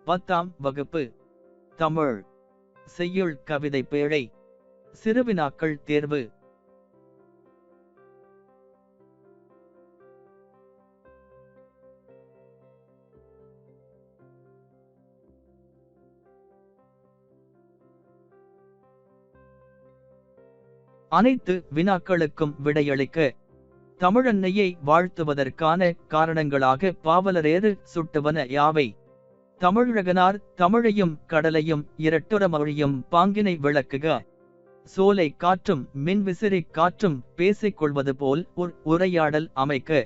10ஆம் வகுப்பு தமிழ் செய்யுள் கவிதை பேழை சிறுவினாக்கள் தேர்வு. அனைத்து வினாக்களுக்கும் விடையளிக்க தமிழன்னையை வாழ்த்துவதற்கான காரணங்களாக பாவலரேறு சுட்டுவன யாவை? தமிழகனார் தமிழையும் கடலையும் இரட்டுறமொழியும் பாங்கினை விளக்குக. சோலை காற்றும் மின்விசிறி காற்றும் பேசிக் கொள்வது போல் ஒரு உரையாடல் அமைக்க.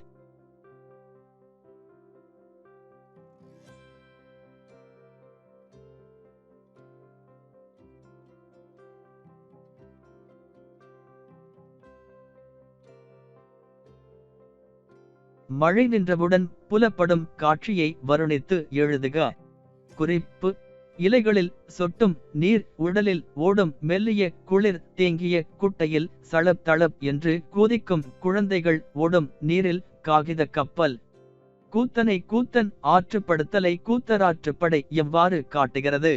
மழை நின்றவுடன் புலப்படும் காட்சியை வருணித்து எழுதுக. குறிப்பு: இலைகளில் சொட்டும் நீர் உடலில் ஓடும் மெல்லிய குளிர் தேங்கிய குட்டையில் சளப் தளப் என்று கூதிக்கும் குழந்தைகள் ஓடும் நீரில் காகித கப்பல். கூத்தனை கூத்தன் ஆற்றுப்படுத்தலை கூத்தராற்றுப்படை எவ்வாறு காட்டுகிறது?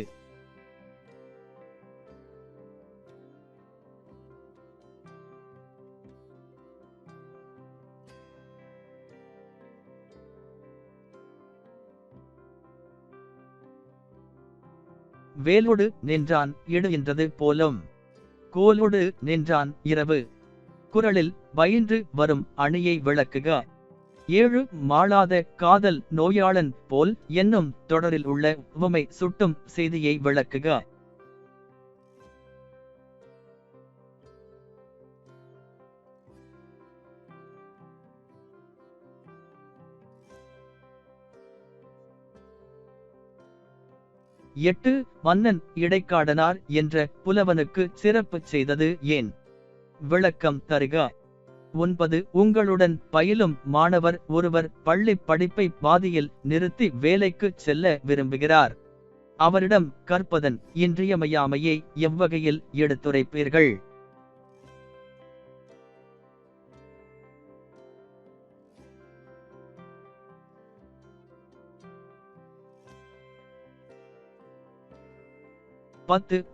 வேலோடு நின்றான் இடுகின்றது போலும். கோலோடு நின்றான் இரவு. குறளில் பயின்று வரும் அணியை விளக்குக. 7 மாளாத காதல் நோயாளன் போல் என்னும் தொடரில் உள்ள உவமை சுட்டும் செய்தியை விளக்குக. எட்டு மன்னன் இடைக்காடனார் என்ற புலவனுக்கு சிறப்பு செய்தது ஏன்? விளக்கம் தருக. 9 உங்களுடன் பயிலும் மாணவர் ஒருவர் பள்ளி படிப்பை பாதியில் நிறுத்தி வேலைக்கு செல்ல விரும்புகிறார். அவரிடம் கற்பதன் இன்றியமையாமையை எவ்வகையில் எடுத்துரைப்பீர்கள்?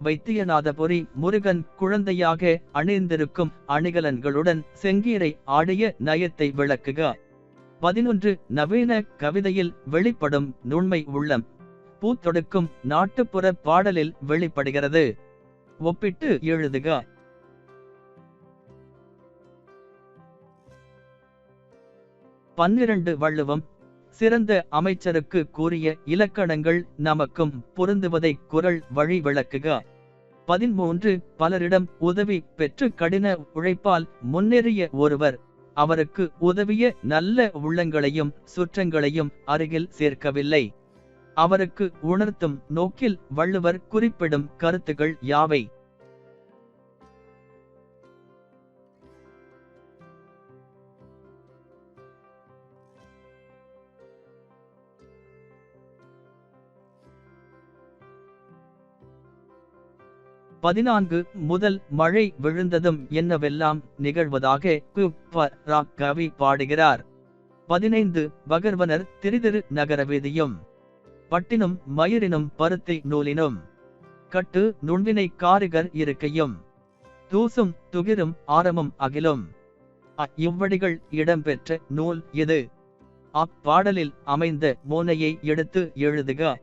வைத்தியநாதபுரி முருகன் குழந்தையாக அணிந்திருக்கும் அணிகலன்களுடன் செங்கீரை ஆடிய நயத்தை விளக்குக. 11 நவீன கவிதையில் வெளிப்படும் நுண்மை உள்ளம் பூத்தொடுக்கும் நாட்டுப்புற பாடலில் வெளிப்படுகிறது. ஒப்பிட்டு எழுதுக. 12 வள்ளுவம் சிறந்த அமைச்சருக்கு கூறிய இலக்கணங்கள் நமக்கும் பொருந்துவதை குறள் வழி விளக்குக. 13 பலரிடம் உதவி பெற்று கடின உழைப்பால் முன்னேறிய ஒருவர் அவருக்கு உதவிய நல்ல உள்ளங்களையும் சுற்றங்களையும் அருகில் சேர்க்கவில்லை. அவருக்கு உணர்த்தும் நோக்கில் வள்ளுவர் குறிப்பிடும் கருத்துகள் யாவை? முதல் மழை விழுந்ததும் என்னவெல்லாம் நிகழ்வதாக கவி பாடுகிறார். 15 பகர்வனர் திரிதிரு நகரவேதியும் பட்டினும் மயிரினும் பருத்தி நூலினும் கட்டு நுண்வினை காரிகர் இருக்கையும் தூசும் துகிரும் ஆரமும் அகிலும். இவ்வடிகள் இடம்பெற்ற நூல் எது? அப்பாடலில் அமைந்த மோனையை எடுத்து எழுதுக.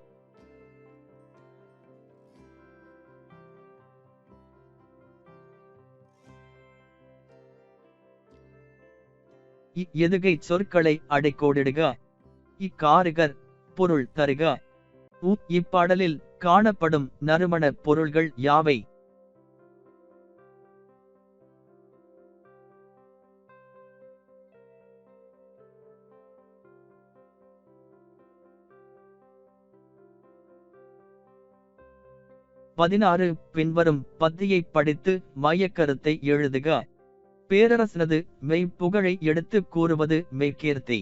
எதுகை சொற்களை அடைக்கோடிடுக. இக்காரிகர் பொருள் தருக. இப்பாடலில் காணப்படும் நறுமண பொருள்கள் யாவை? பின்வரும் பத்தியை படித்து மையக்கருத்தை எழுதுக. பேரரசனது மெய்ப்புகழை எடுத்து கூறுவது மெய்கீர்த்தி.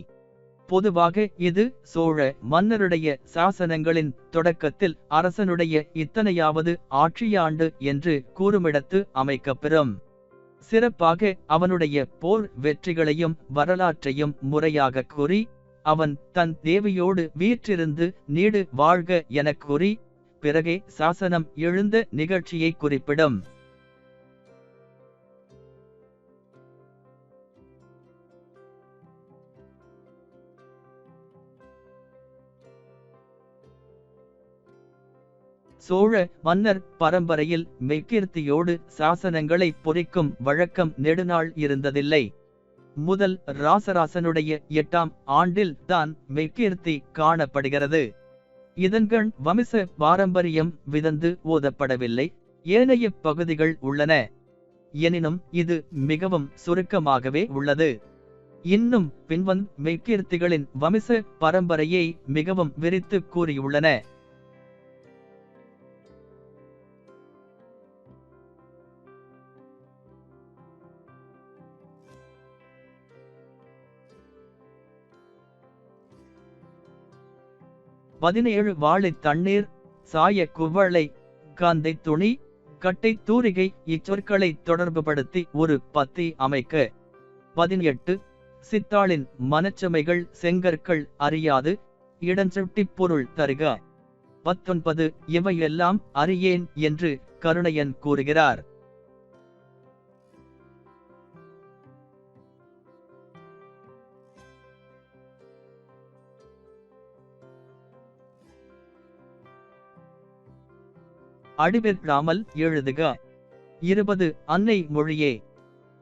பொதுவாக இது சோழ மன்னருடைய சாசனங்களின் தொடக்கத்தில் அரசனுடைய இத்தனையாவது ஆட்சியாண்டு என்று கூறுமிடத்து அமைக்கப்பெறும். சிறப்பாக அவனுடைய போர் வெற்றிகளையும் வரலாற்றையும் முறையாக கூறி அவன் தன் தேவியோடு வீற்றிருந்து நீடு வாழ்க எனக் கூறி பிறகே சாசனம் எழுந்த நிகழ்ச்சியை குறிப்பிடும். சோழ மன்னர் பரம்பரையில் மெய்கீர்த்தியோடு சாசனங்களை பொறிக்கும் வழக்கம் நெடுநாள் இருந்ததில்லை. முதல் ராசராசனுடைய 8ஆம் ஆண்டில் தான் மெய்கீர்த்தி காணப்படுகிறது. இதன்கண் வம்ச பாரம்பரியம் விதந்து ஓதப்படவில்லை. ஏனைய பகுதிகள் உள்ளன. எனினும் இது மிகவும் சுருக்கமாகவே உள்ளது. இன்னும் பின்வந் மெய்கீர்த்திகளின் வம்ச பரம்பரையை மிகவும் விரித்து கூறியுள்ளன. பதினேழு வாழை தண்ணீர், சாய குவளை, காந்தை துணி, கட்டை தூரிகை இச்சொற்களை தொடர்புபடுத்தி ஒரு பத்தி அமைக்க. 18 சித்தாளின் மனச்சமைகள் செங்கற்கள் அறியாது இடஞ்சொட்டிப் பொருள் தருக. 19 இவையெல்லாம் அறியேன் என்று கருணையன் கூறுகிறார். அடிவிற்றாமல் எழுதுக. 20 அன்னை மொழியே.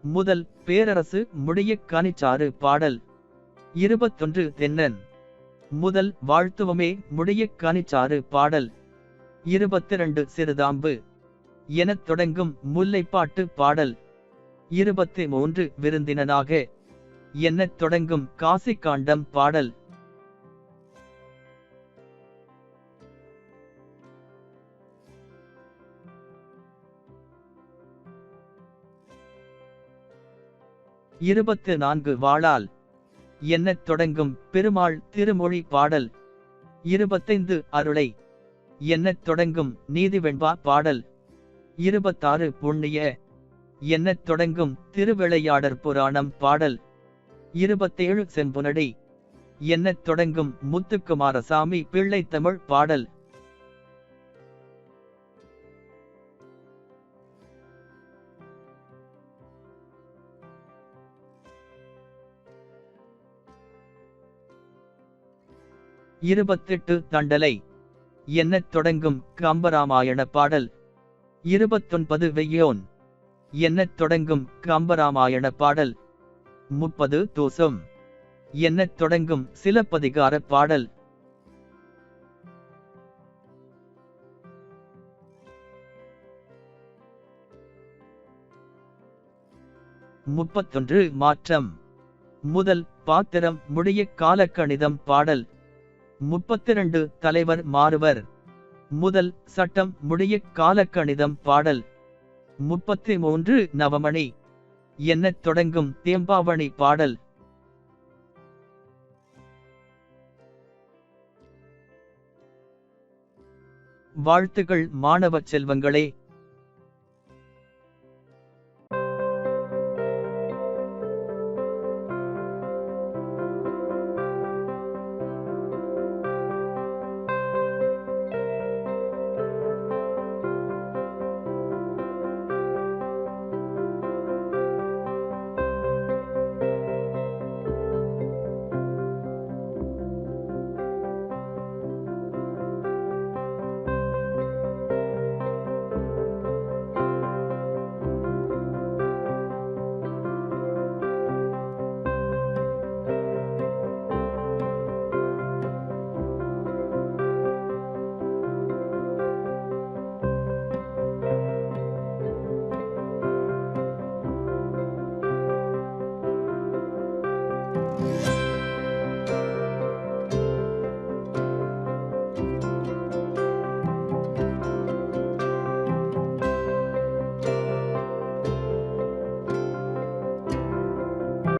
முதல் பேரரசு முடியக் கனிச்சாறு பாடல். 21 தென்னன். முதல் வாழ்த்துவமே முடியக் கனிச்சாறு பாடல். 22 சிறுதாம்பு எனத் தொடங்கும் முல்லைப்பாட்டு பாடல். 23 விருந்தினனாக என்னத் தொடங்கும் காசிக்காண்டம் பாடல். 24 வாளால் என்னத் தொடங்கும் பெருமாள் திருமொழி பாடல். 25 அருளை என்னத் தொடங்கும் நீதிவெண்பா பாடல். 26 புண்ணிய என்னத் தொடங்கும் திருவிளையாடற் புராணம் பாடல். 27 செம்புனடி என்னத் தொடங்கும் முத்துக்குமாரசாமி பிள்ளை தமிழ் பாடல். இருபத்தெட்டு தண்டலை என்னத் தொடங்கும் கம்பராமாயண பாடல். 29 வெய்யோன் என்னத் தொடங்கும் கம்பராமாயண பாடல். 30 தோசம் என்னத் தொடங்கும் சிலப்பதிகார பாடல். முப்பத்தொன்று மாற்றம் முதல் பாத்திரம் முடிய காலக்கணிதம் பாடல். 32 தலைவர் மாறுவர் முதல் சட்டம் முடிய காலக்கணிதம் பாடல். 33 நவமணி என்னத் தொடங்கும் தேம்பாவணி பாடல். வாழ்த்துகள் மாணவ செல்வங்களே.